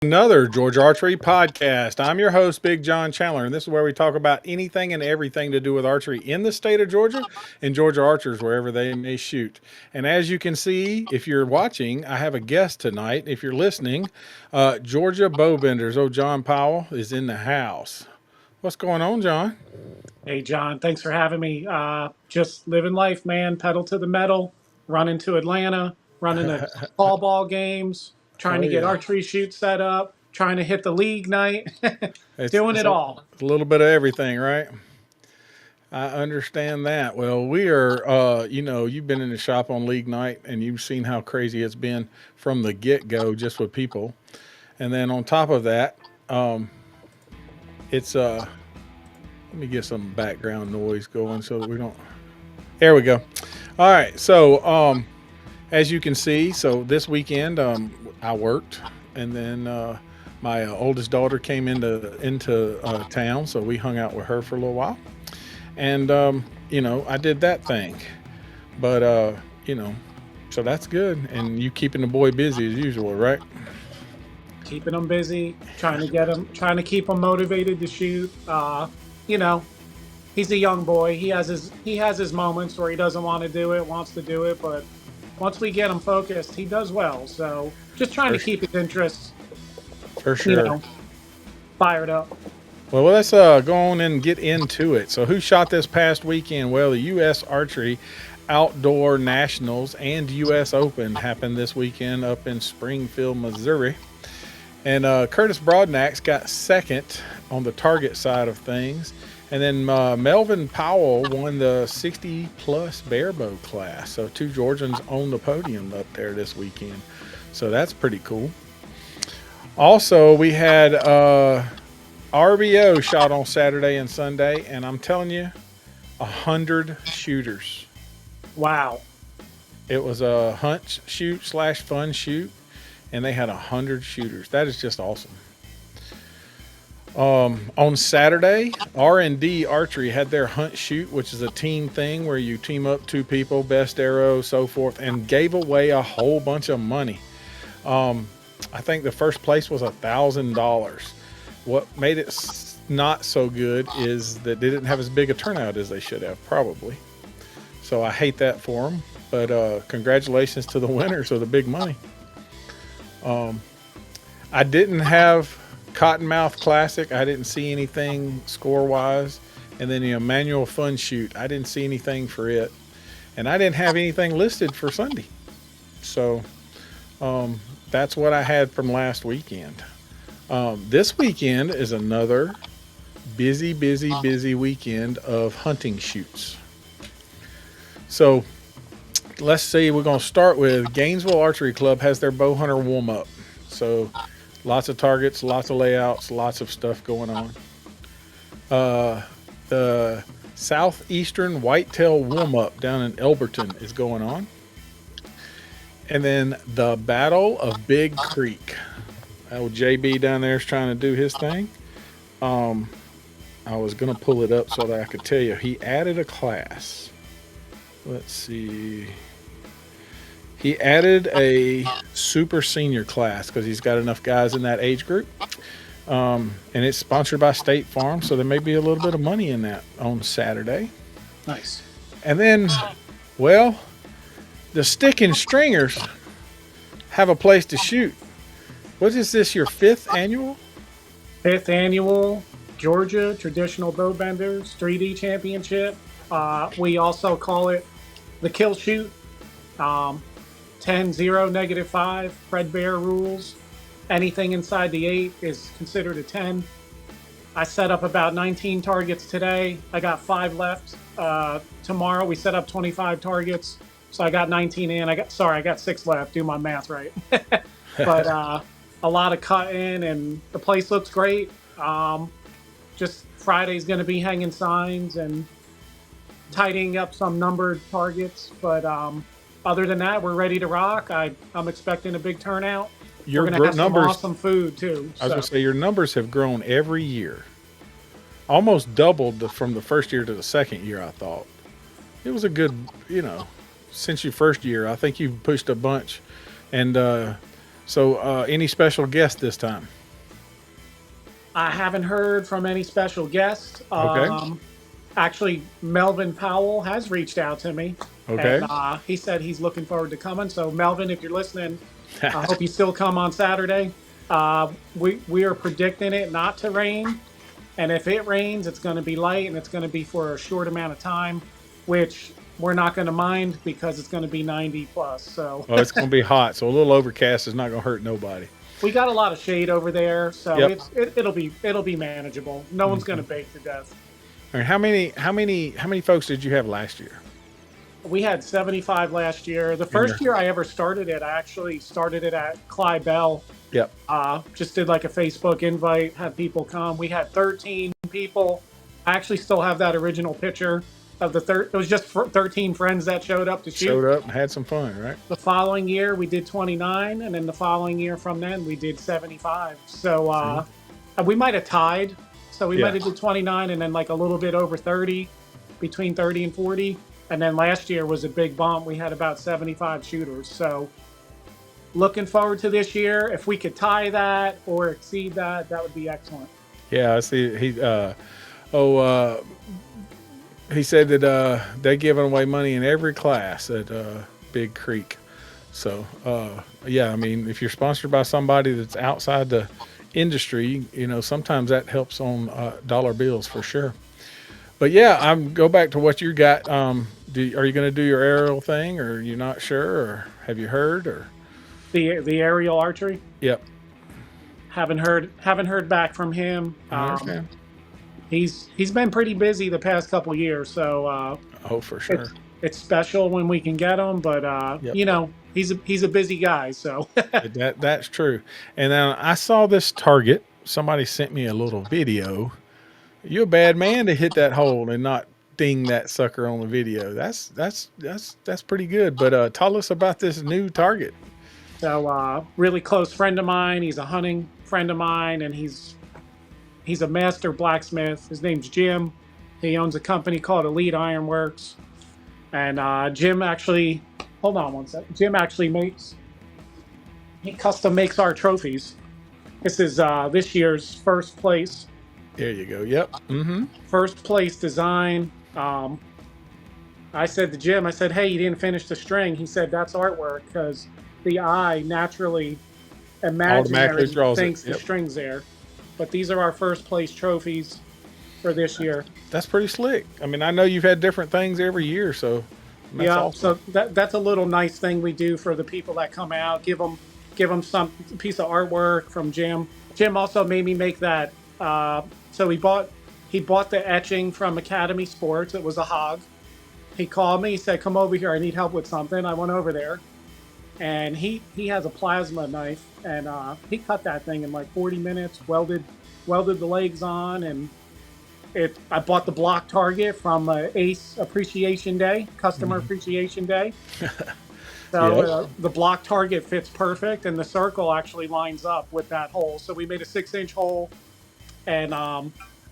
Another Georgia Archery podcast. I'm your host, Big John Chandler, and this is where we talk about anything and everything to do with archery in the state of Georgia and Georgia archers wherever they may shoot. And as you can see, if you're watching, I have a guest tonight. If you're listening, Georgia Bowbenders. Oh, John Powell is in the house. What's going on, John? Hey, John, thanks for having me. Just living life, man. Pedal to the metal, running to Atlanta, running to fall ball games, trying Oh to get yeah, archery shoot set up, trying to hit the league night, it's, doing it's it a, all. it's a little bit of everything, right? I understand that. Well, we are, you've been in the shop on league night and you've seen how crazy it's been from the get go just with people. And then on top of that, it's, let me get some background noise going so that we don't, there we go. All right. So, as you can see, so this weekend, I worked and then, my oldest daughter came into town, so we hung out with her for a little while. And I did that thing, but you know, so that's good. And you keeping the boy busy as usual, right? Keeping them busy, trying to keep them motivated to shoot. You know, he's a young boy. He has his moments where he doesn't want to do it, wants to do it, but once we get him focused, he does well. So just trying For, to keep his interests, for you sure. know, fired up. Well, let's go on and get into it. So, who shot this past weekend? Well, the U.S. Archery Outdoor Nationals and U.S. Open happened this weekend up in Springfield, Missouri. And Curtis Broadnax got second on the target side of things. And then Melvin Powell won the 60 plus barebow class. So, two Georgians on the podium up there this weekend. So, that's pretty cool. Also, we had RBO shot on Saturday and Sunday, and I'm telling you, 100 shooters. Wow. It was a hunt shoot slash fun shoot, and they had 100 shooters. That is just awesome. On Saturday, R&D Archery had their hunt shoot, which is a team thing where you team up two people, best arrow, so forth, and gave away a whole bunch of money. I think the first place was $1,000. What made it not so good is that they didn't have as big a turnout as they should have, probably. So I hate that for them. But congratulations to the winners of the big money. I didn't have Cottonmouth Classic. I didn't see anything score-wise. And then the Manual Fun Shoot, I didn't see anything for it. And I didn't have anything listed for Sunday. So that's what I had from last weekend. This weekend is another busy weekend of hunting shoots. So let's see, we're going to start with Gainesville Archery Club has their bow hunter warm up. So lots of targets, lots of layouts, lots of stuff going on. The Southeastern Whitetail warm up down in Elberton is going on. And then the Battle of Big Creek. Old JB down there is trying to do his thing. I was going to pull it up so that I could tell you. He added a class. Let's see. He added a super senior class because he's got enough guys in that age group. And it's sponsored by State Farm, so there may be a little bit of money in that on Saturday. Nice. And then, well, the Stick and Stringers have a place to shoot. What is this, your fifth annual? Fifth annual Georgia Traditional Bowbenders 3D Championship. We also call it the Kill Shoot. 10, 0, -5, Fred Bear rules. Anything inside the 8 is considered a 10. I set up about 19 targets today. I got 5 left. Tomorrow we set up 25 targets. So I got 19 in. I got 6 left. Do my math right. But a lot of cutting, and the place looks great. Just Friday's going to be hanging signs and tidying up some numbered targets. But other than that, we're ready to rock. I'm expecting a big turnout. Your We're going to have some numbers, awesome food too. I was So going to say, your numbers have grown every year. Almost doubled from the first year to the second year, I thought. It was a good, since your first year, I think you've pushed a bunch. And So, any special guest this time? I haven't heard from any special guests. Okay. Actually, Melvin Powell has reached out to me, and Okay. he said he's looking forward to coming. So, Melvin, if you're listening, I hope you still come on Saturday. We are predicting it not to rain, and if it rains, it's going to be light and it's going to be for a short amount of time, which we're not going to mind because it's going to be 90 plus. So Well, it's going to be hot, so a little overcast is not going to hurt nobody. we got a lot of shade over there, so Yep. it'll be manageable. No one's going to bake to death. All right, how many folks did you have last year? We had 75 last year. The And first year I ever started it, I actually started it at Clyde Bell. Yep. Just did like a Facebook invite, had people come. We had 13 people. I actually still have that original picture of the third. It was just 13 friends that showed up to shoot. Showed up and had some fun, right? The following year we did 29, and then the following year from then we did 75. So we might have tied. So we Yeah. might have did 29, and then like a little bit over 30, between 30 and 40. And then last year was a big bump. We had about 75 shooters. So looking forward to this year. If we could tie that or exceed that, that would be excellent. Yeah, I see. He said that they're giving away money in every class at Big Creek. So yeah, I mean, if you're sponsored by somebody that's outside the industry, sometimes that helps on dollar bills for sure. But yeah, I'm go back to what you got. Are you going to do your aerial thing, or you're not sure, or have you heard, or? The aerial archery. Yep, Haven't heard back from him. I understand. He's been pretty busy the past couple years, so Oh, for sure. it's special when we can get him. But Yep. he's a busy guy, so That's true. And then I saw this target. Somebody sent me a little video. You're a bad man to hit that hole and not ding that sucker on the video. That's pretty good. But tell us about this new target. really close friend of mine. He's a hunting friend of mine, and he's a master blacksmith. His name's Jim. He owns a company called Elite Ironworks, and Jim actually, hold on one sec. Jim actually he custom makes our trophies. This is this year's first place. There you go. Yep. Mm-hmm. First place design. I said to Jim, I said, "Hey, you didn't finish the string." He said, "That's artwork because the eye naturally, Automatically imaginary draws it. thinks the Yep. string's there." But these are our first place trophies for this year. That's pretty slick. I mean, I know you've had different things every year, so that's Yeah, awesome. so that's a little nice thing we do for the people that come out. Give them some piece of artwork from Jim. Jim also made me make that. So he bought the etching from Academy Sports. It was a hog. He called me. He said, "Come over here. I need help with something." I went over there, and he has a plasma knife, and he cut that thing in like 40 minutes. Welded the legs on, and I bought the block target from Ace Appreciation Day, Customer Appreciation Day. So Yep. the block target fits perfect, and the circle actually lines up with that hole. So we made a 6-inch hole, and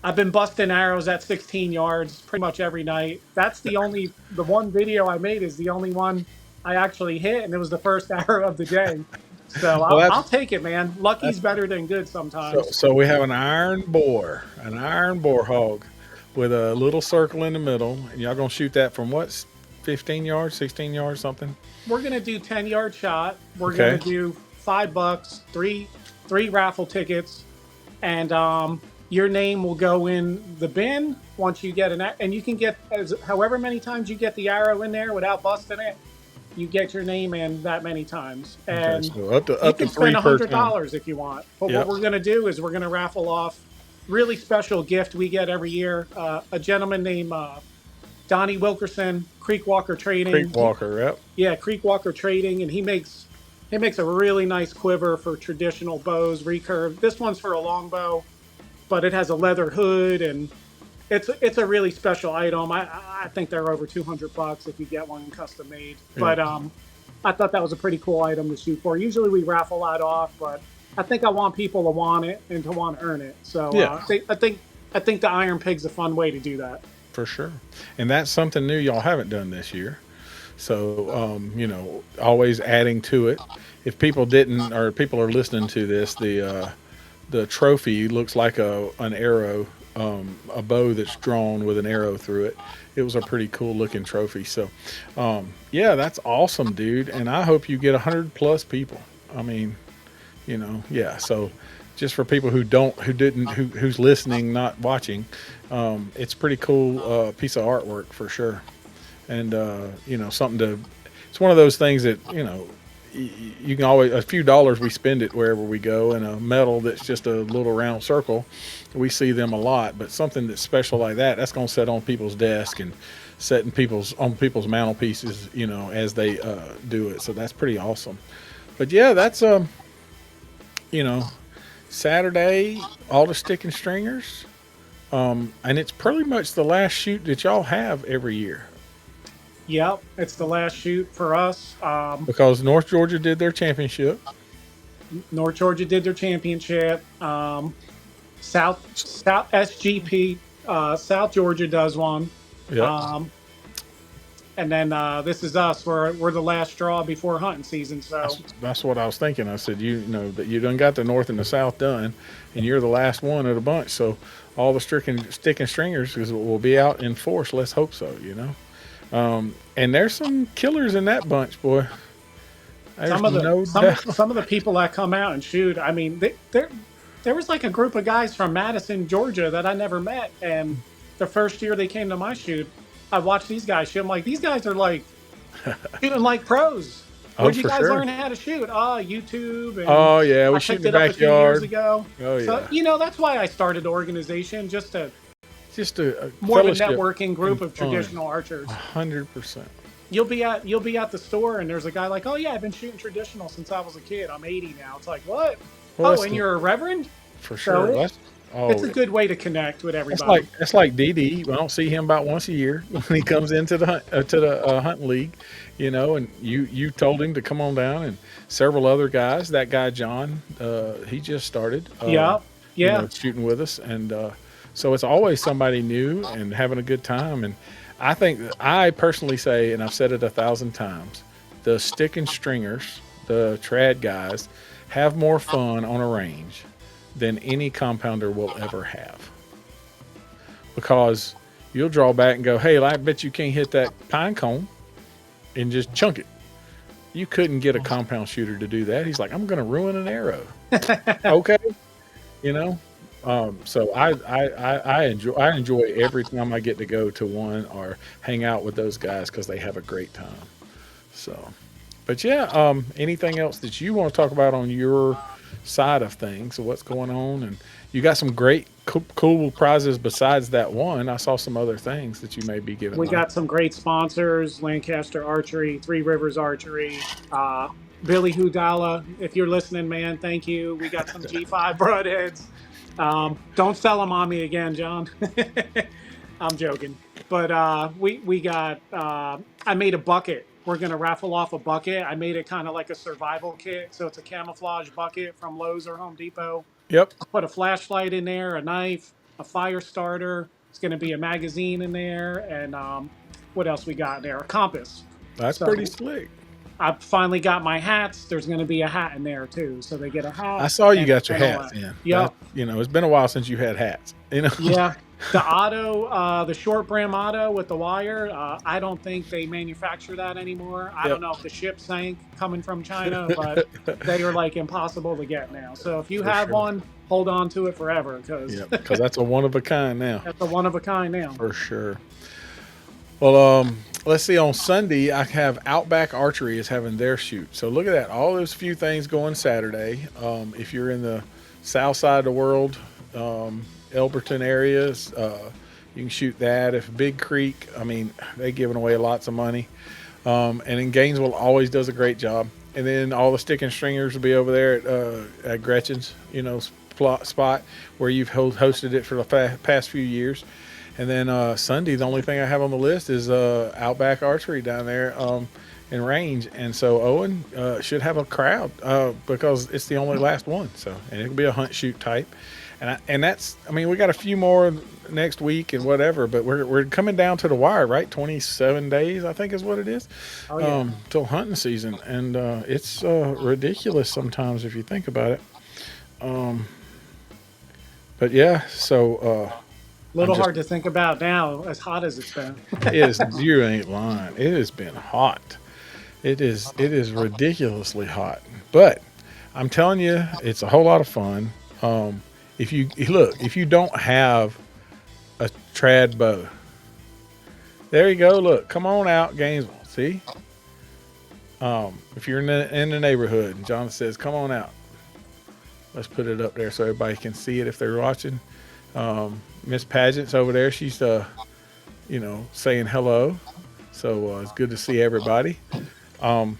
I've been busting arrows at 16 yards pretty much every night. The one video I made is the only one I actually hit, and it was the first arrow of the day. So Well, I'll take it, man. Lucky's better than good sometimes. so we have an iron bore hog with a little circle in the middle, and y'all gonna shoot that from what, 15 yards, 16 yards, something? We're gonna do 10-yard shot. We're Okay. gonna do $5, three raffle tickets, and your name will go in the bin once you get and you can get however many times you get the arrow in there without busting it. You get your name in that many times, and Okay, so up to you can three spend per time. $100 if you want. But Yep. what we're gonna do is we're gonna raffle off really special gift we get every year. A gentleman named Donnie Wilkerson, Creek Walker Trading. Creek Walker, yep. Yeah, Creek Walker Trading, and he makes a really nice quiver for traditional bows, recurve. This one's for a longbow, but it has a leather hood, and it's a really special item. I think they're over $200 if you get one custom made. Yeah. But I thought that was a pretty cool item to shoot for. Usually we raffle that off, but I think I want people to want it and to want to earn it. So Yeah. I think the Iron Pig's a fun way to do that. For sure. And that's something new y'all haven't done this year. So, always adding to it. If people didn't, or people are listening to this, the trophy looks like an arrow, a bow that's drawn with an arrow through it. It was a pretty cool looking trophy. So, yeah, that's awesome, dude. And I hope you get 100+ people. I mean, yeah. So, just for people who's listening, not watching, it's a pretty cool piece of artwork for sure. And something to. It's one of those things that you can always, a few dollars we spend it wherever we go, and a medal that's just a little round circle, we see them a lot. But something that's special like that's going to sit on people's desk and set in people's mantelpieces, as they do it. So that's pretty awesome. But yeah, that's you know Saturday, all the stick and stringers, and it's pretty much the last shoot that y'all have every year. Yep, it's the last shoot for us. Because North Georgia did their championship. North Georgia did their championship. South SGP, South Georgia does one. Yep. And then this is us. We're the last straw before hunting season. So That's what I was thinking. I said, that you done got the North and the South done, and you're the last one of the bunch. So all the stick and stringers will be out in force. Let's hope so. And there's some killers in that bunch, boy. Some of the people that come out and shoot. I mean, there was like a group of guys from Madison, Georgia that I never met, and the first year they came to my shoot, I watched these guys shoot. I'm like, these guys are like shooting like pros. Where'd you guys learn how to shoot? YouTube. And oh yeah, we I shoot picked in the it up a few years backyard. ago. Oh yeah. So that's why I started the organization, just a more of a fellowship networking group and of fun. traditional archers. 100%. You'll be at the store and there's a guy like, oh yeah, I've been shooting traditional since I was a kid. I'm 80 now. It's like, what? Well, and you're a reverend? For sure. It's a good way to connect with everybody. It's like DD. I don't see him about once a year when he comes into the hunting league, and you told him to come on down, and several other guys. That guy John, he just started. Shooting with us, and so it's always somebody new and having a good time. And I think I personally say, and I've said it 1,000 times, the stick and stringers, the trad guys, have more fun on a range than any compounder will ever have, because you'll draw back and go, hey, I bet you can't hit that pine cone, and just chunk it. You couldn't get a compound shooter to do that. He's like, I'm going to ruin an arrow. Okay. So I enjoy every time I get to go to one or hang out with those guys, because they have a great time. So, but yeah, anything else that you want to talk about on your side of things, so what's going on? And you got some great cool prizes besides that one. I saw some other things that you may be giving. We got some great sponsors: Lancaster Archery, Three Rivers Archery, Billy Hudala. If you're listening, man, thank you. We got some G5 broadheads. Don't sell them on me again, John. I'm joking. But we got I made a bucket. We're going to raffle off a bucket. I made it kind of like a survival kit. So it's a camouflage bucket from Lowe's or Home Depot. Yep. I put a flashlight in there, a knife, a fire starter. It's going to be a magazine in there. And what else we got in there? A compass. That's pretty slick. I finally got my hats. There's going to be a hat in there too. So they get a hat. I saw you got your hats in. Yeah. It's been a while since you had hats. Yeah. The auto, the short brim auto with the wire, I don't think they manufacture that ananymore. I don't know if the ship sank coming from China, but they are like impossible to get now. So if you have one, hold on to it forever, because that's a one of a kind now. That's a one of a kind now. For sure. Well, let's see. On Sunday, I have Outback Archery is having their shoot. So look at that. All those few things going Saturday. If you're in the south side of the world, Elberton areas, you can shoot that. If Big Creek, they're giving away lots of money. And in Gainesville always does a great job. And then all the stick and stringers will be over there at Gretchen's, spot where you've hosted it for the past few years. And then Sunday, the only thing I have on the list is Outback Archery down there in range. And so Owen should have a crowd because it's the only last one. So, and it'll be a hunt shoot type. and that's, I mean, we got a few more next week and whatever, but we're coming down to the wire, right? 27 days, I think, is what it is, Oh yeah. till hunting season, and it's ridiculous sometimes if you think about it. Um, but yeah, so I'm Little just hard to think about now, as hot as it's been. it is. You ain't lying. It has been hot. It is ridiculously hot, but I'm telling you, it's a whole lot of fun. If you look, if you don't have a trad bow, there you go. Look, come on out, Gainesville. See, if you're in the neighborhood, and John says, "Come on out." Let's put it up there so everybody can see it if they're watching. Miss Pageant's over there. She's saying hello. So it's good to see everybody. Um,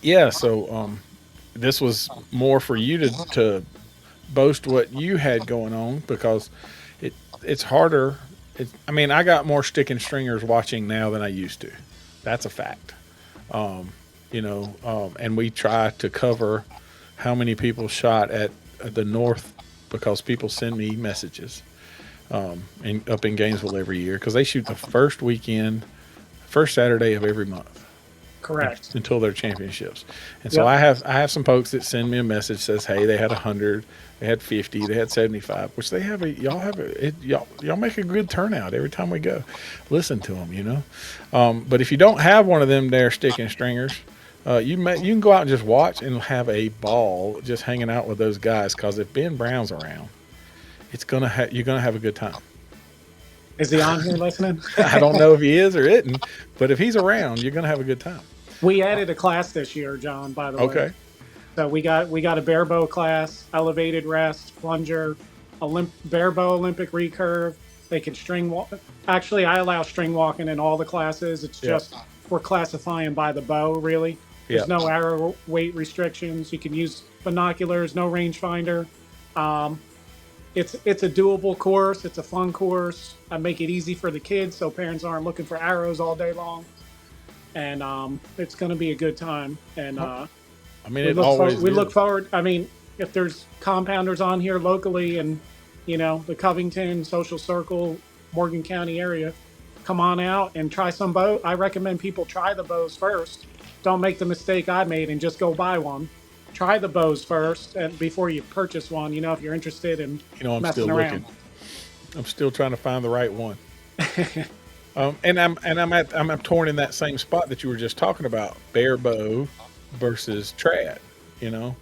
yeah. So this was more for you to boast what you had going on because it's harder. I mean, I got more stick and stringers watching now than I used to. That's a fact. And we try to cover how many people shot at the North because people send me messages and up in Gainesville every year because they shoot the first Saturday of every month Correct. until their championships. And so Yep. I have some folks that send me a message says, "Hey, they had 100, they had 50, they had 75," which they have y'all make a good turnout every time we go. Listen to them. But if you don't have one of them there sticking stringers, you can go out and just watch and have a ball just hanging out with those guys because if Ben Brown's around, you're gonna have a good time. Is he on here listening? I don't know if he is or isn't, but if he's around, you're gonna have a good time. We added a class this year, John, by the way. Okay. So we got a bare bow class, elevated rest, plunger, bare bow Olympic recurve. They can string walk. Actually, I allow string walking in all the classes. It's Yeah. just we're classifying by the bow, really. Yeah. There's no arrow weight restrictions. You can use binoculars, no rangefinder. Um, it's a doable course. It's a fun course. I make it easy for the kids, so parents aren't looking for arrows all day long. And it's going to be a good time. And I mean, we it look always forward. We is. look forward. I mean, if there's compounders on here locally, and the Covington, Social Circle, Morgan County area, come on out and try some bow. I recommend people try the bows first. Don't make the mistake I made and just go buy one. Try the bows first, and before you purchase one, if you're interested in I'm still messing looking. around. I'm still trying to find the right one. I'm torn in that same spot that you were just talking about, bare bow versus trad. You know,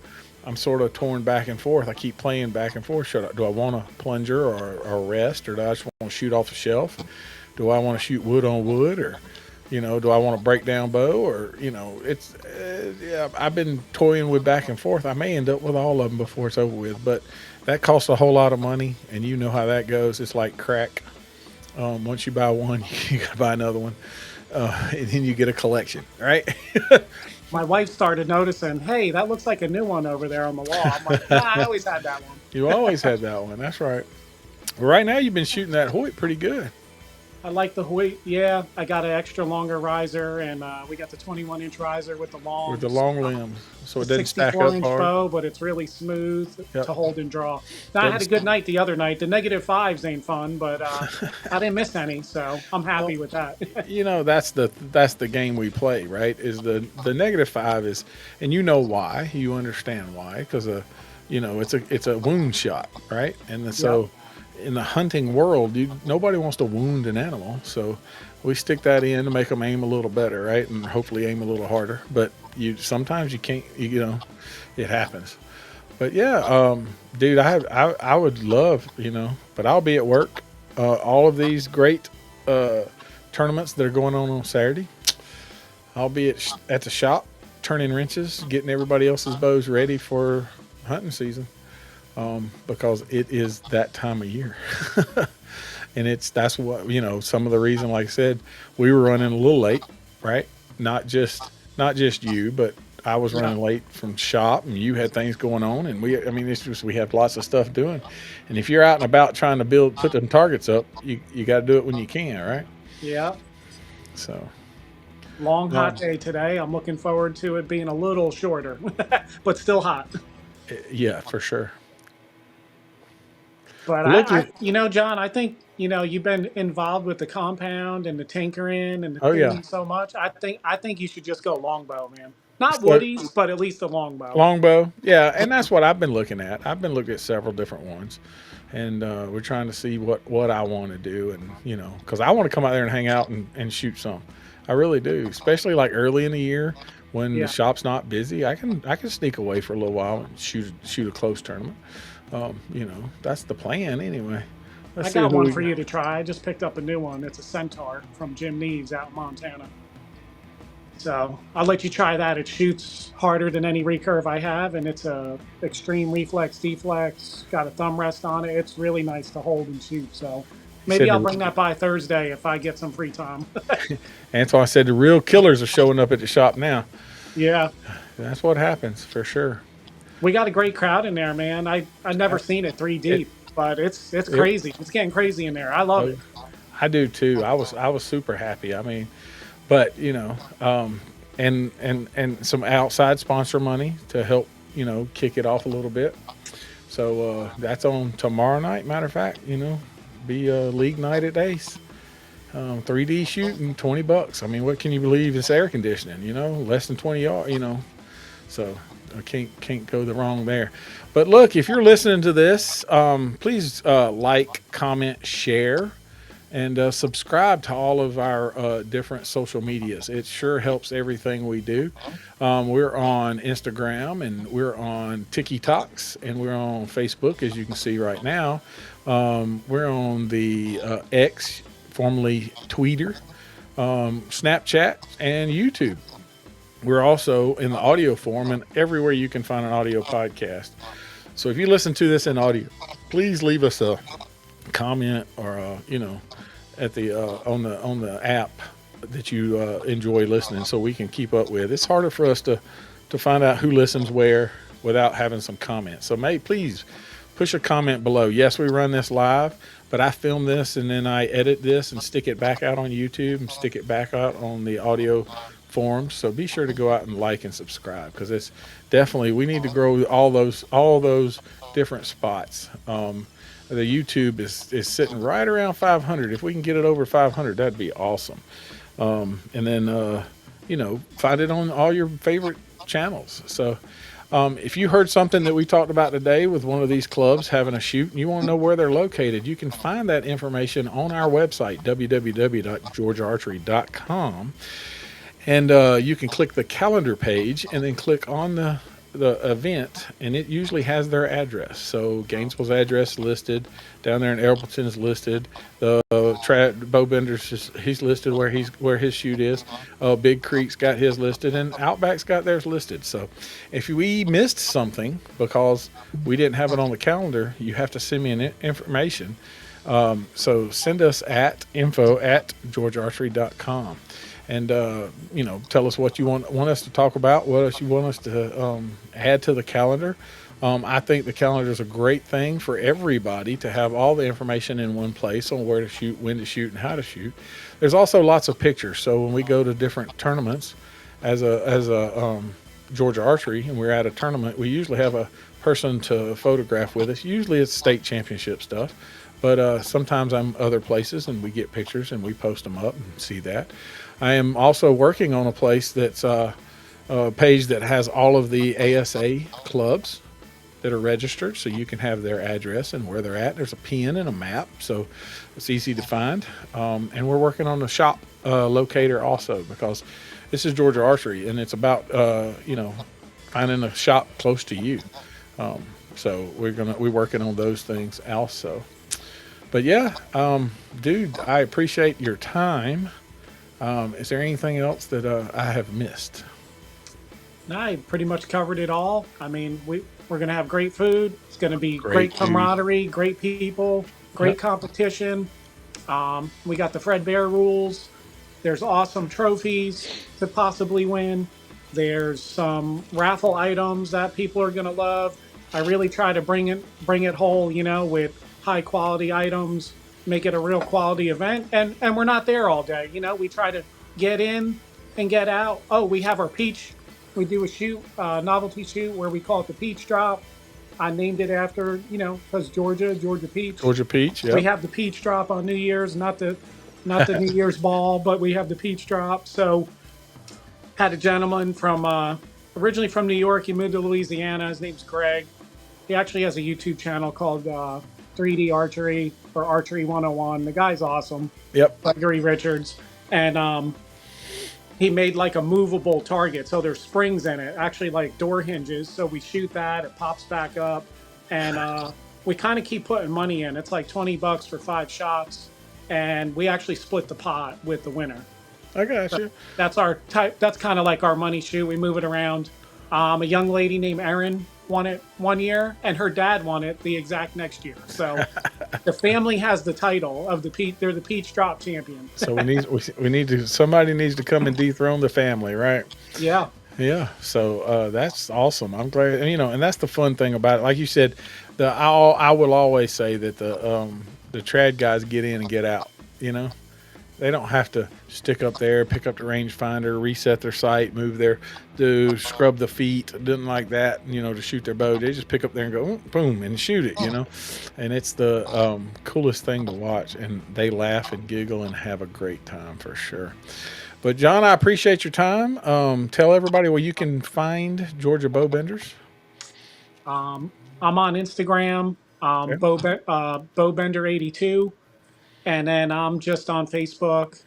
I'm sort of torn back and forth. I keep playing back and forth. Do I want a plunger or a rest, or do I just want to shoot off the shelf? Do I want to shoot wood on wood, or do I want to break down bow, or it's yeah. I've been toying with back and forth. I may end up with all of them before it's over with, but that costs a whole lot of money, and you know how that goes. It's like crack. Once you buy one, you got to buy another one, and then you get a collection, right? My wife started noticing, hey, that looks like a new one over there on the wall. I'm like, nah, I always had that one. You always had that one. That's right. Well, right now you've been shooting that Hoyt pretty good I like the Hoyt. Yeah, I got an extra longer riser, and we got the 21-inch riser with the with the longs. long limbs, so The it doesn't stack up 64-inch hard. bow, but it's really smooth Yep. to hold and draw. Now, I had a Doesn't. good night the other night. The negative fives ain't fun, but I didn't miss any, so I'm Well, happy with that. that's the game we play, right? Is the negative five is, and you know why? You understand why? Because it's a wound shot, right? And Yep. so in the hunting world, nobody wants to wound an animal, so we stick that in to make them aim a little better, right? And hopefully aim a little harder. But sometimes you can't, it happens. But yeah, dude, I would love, but I'll be at work. All of these great uh, tournaments that are going on Saturday, I'll be at the shop turning wrenches, getting everybody else's bows ready for hunting season, because it is that time of year. And that's what some of the reason, like I said, we were running a little late, right? Not just you, but I was Yeah. running late from shop, and you had things going on, and it's just we have lots of stuff doing, and if you're out and about trying to put them targets up, you got to do it when you can, right? Yeah. So Long, hot um, day today. I'm looking forward to it being a little shorter, but still hot. yeah, for sure. But Look at, John, I think, you've been involved with the compound and the tinkering and the oh yeah, tuning so much. I think you should just go longbow, man. Not so woodies, but at least a longbow. longbow, yeah, and that's what I've been looking at. I've been looking at several different ones, and we're trying to see what I want to do, and because I want to come out there and hang out and shoot some. I really do, especially like early in the year when the Yeah. shop's not busy. I can sneak away for a little while and shoot a close tournament. That's the plan anyway. Let's I see got who one we for got. you to try. I just picked up a new one. It's a Centaur from Jim Neves out in Montana. So I'll let you try that. It shoots harder than any recurve I have, and it's a extreme reflex deflex. Got a thumb rest on it. It's really nice to hold and shoot. So He maybe said I'll the bring that by Thursday if I get some free time. Antoine said the real killers are showing up at the shop now. Yeah, That's what happens for sure. we got a great crowd in there, man. I never seen it three It, deep, but it's it, crazy. It's getting crazy in there. I love oh, it. I do too. I was super happy. I mean, but and some outside sponsor money to help kick it off a little bit. So that's on tomorrow night. Matter of fact, be a league night at Ace. 3D shooting, $20. I mean, what can you believe? It's air conditioning. Less than 20 yards. So I can't go the wrong there. But look, if you're listening to this, please like, comment, share, and subscribe to all of our different social medias. It sure helps everything we do. We're on Instagram, and we're on TikToks, and we're on Facebook, as you can see right now. We're on the X, formerly Twitter, Snapchat, and YouTube. We're also in the audio form and everywhere you can find an audio podcast. So if you listen to this in audio, please leave us a comment or at the on the app that you enjoy listening, so we can keep up with. It's harder for us to find out who listens where without having some comments. So please push a comment below. Yes, we run this live, but I film this and then I edit this and stick it back out on YouTube and stick it back out on the audio forums. So be sure to go out and like and subscribe, because it's definitely, we need to grow all those different spots. The YouTube is sitting right around 500. If we can get it over 500, that'd be awesome. And then find it on all your favorite channels. So if you heard something that we talked about today with one of these clubs having a shoot and you want to know where they're located, you can find that information on our website, www.georgiaarchery.com. And you can click the calendar page and then click on the event, and it usually has their address. So Gainesville's address listed, down there in Elberton is listed. The Bowbenders, he's listed where his shoot is. Big Creek's got his listed, and Outback's got theirs listed. So if we missed something because we didn't have it on the calendar, you have to send me an information. So send us at info@georgiaarchery.com. And tell us what you want us to talk about, what else you want us to add to the calendar. I think the calendar is a great thing for everybody to have all the information in one place on where to shoot, when to shoot, and how to shoot. There's also lots of pictures. So when we go to different tournaments as a Georgia Archery, and we're at a tournament, we usually have a person to photograph with us. Usually it's state championship stuff, but sometimes I'm other places and we get pictures and we post them up and see that. I am also working on a place that's a page that has all of the ASA clubs that are registered, so you can have their address and where they're at. There's a pin and a map, so it's easy to find. And we're working on the shop locator also, because this is Georgia Archery, and it's about finding a shop close to you. So we're working on those things also. But yeah, dude, I appreciate your time. Is there anything else that I have missed? I pretty much covered it all. I mean, we're going to have great food. It's going to be great Great food. camaraderie, great people, great Yep. competition. We got the Fred Bear rules. There's awesome trophies to possibly win. There's some raffle items that people are going to love. I really try to bring it whole, with high quality items, make it a real quality event. And we're not there all day. We try to get in and get out. Oh, we have our peach. We do a shoot, novelty shoot, where we call it the peach drop. I named it after, because Georgia peach. Georgia peach. We Yep. have the peach drop on New Year's, not the New Year's ball, but we have the peach drop. So had a gentleman from originally from New York. He moved to Louisiana. His name's Greg. He actually has a YouTube channel called 3D Archery or Archery 101. The guy's awesome. Yep. Gregory Richards. And he made like a movable target. So there's springs in it, actually like door hinges. So we shoot that, it pops back up. And we kind of keep putting money in. It's like $20 for 5 shots. And we actually split the pot with the winner. I got you. That's our type. That's kind of like our money shoot. We move it around. A young lady named Erin won it one year, and her dad won it the exact next year. So the family has the title of the peach. They're the peach drop champion. So we need to somebody needs to come and dethrone the family, right? Yeah. Yeah. So that's awesome. I'm glad, and that's the fun thing about it. Like you said, I will always say that the trad guys get in and get out. They don't have to stick up there, pick up the rangefinder, reset their sight, move scrub the feet, didn't like that, to shoot their bow. They just pick up there and go, boom, and shoot it, And it's the coolest thing to watch. And they laugh and giggle and have a great time for sure. But, John, I appreciate your time. Tell everybody where you can find Georgia Bowbenders. I'm on Instagram, Okay. Bowbender82. And then I'm just on Facebook,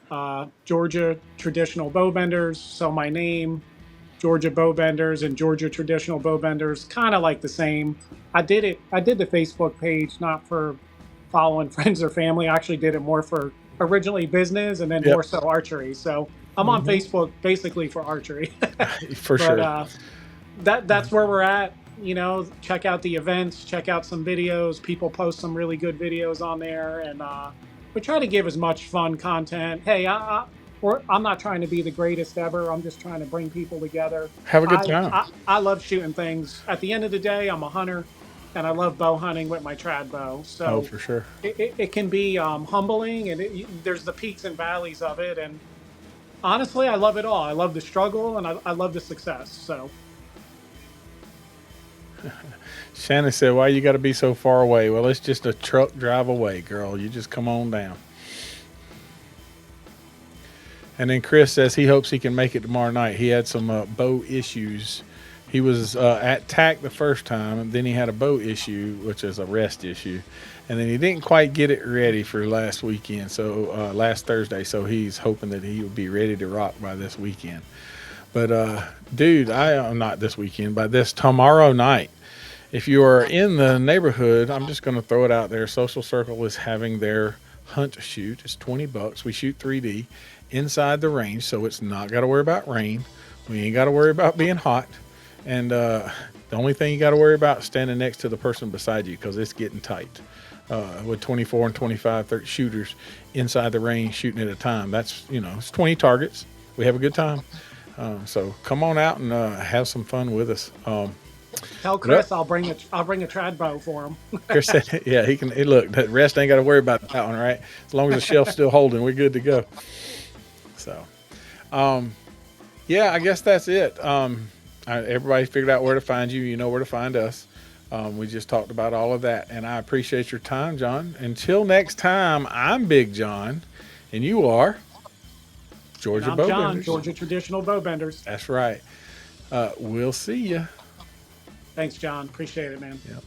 Georgia Traditional Bowbenders. So my name, Georgia Bowbenders and Georgia Traditional Bowbenders, kind of like the same. I did the Facebook page not for following friends or family. I actually did it more for originally business and then Yep. more so archery. So I'm on Facebook basically for archery. For But sure. that's where we're at. Check out the events, check out some videos. People post some really good videos on there, and we try to give as much fun content. Hey, I'm not trying to be the greatest ever. I'm just trying to bring people together. Have a good time. I love shooting things. At the end of the day, I'm a hunter, and I love bow hunting with my trad bow. Oh, So for sure. it can be humbling, and there's the peaks and valleys of it. And honestly, I love it all. I love the struggle, and I love the success. So. Shannon said, why you got to be so far away? Well, it's just a truck drive away, girl. You just come on down. And then Chris says he hopes he can make it tomorrow night. He had some bow issues. He was at TAC the first time, and then he had a bow issue, which is a rest issue. And then he didn't quite get it ready for last weekend, so last Thursday. So he's hoping that he will be ready to rock by this weekend. But, dude, not this weekend, but this tomorrow night. If you are in the neighborhood, I'm just going to throw it out there. Social Circle is having their hunt shoot. It's $20. We shoot 3D inside the range, so it's not got to worry about rain. We ain't got to worry about being hot. And the only thing you got to worry about is standing next to the person beside you, because it's getting tight. With 24 and 25, 30 shooters inside the range shooting at a time. That's, it's 20 targets. We have a good time. So come on out and have some fun with us. Tell Chris I'll bring a trad bow for him. Chris said, yeah, he can. Hey, look, the rest ain't got to worry about that one, right? As long as the shelf's still holding, we're good to go. So, yeah, I guess that's it. Everybody figured out where to find you. You know where to find us. We just talked about all of that, and I appreciate your time, John. Until next time, I'm Big John, and you are Georgia I'm Bowbenders. John, Georgia Traditional Bowbenders. That's right. We'll see you. Thanks, John. Appreciate it, man. Yep.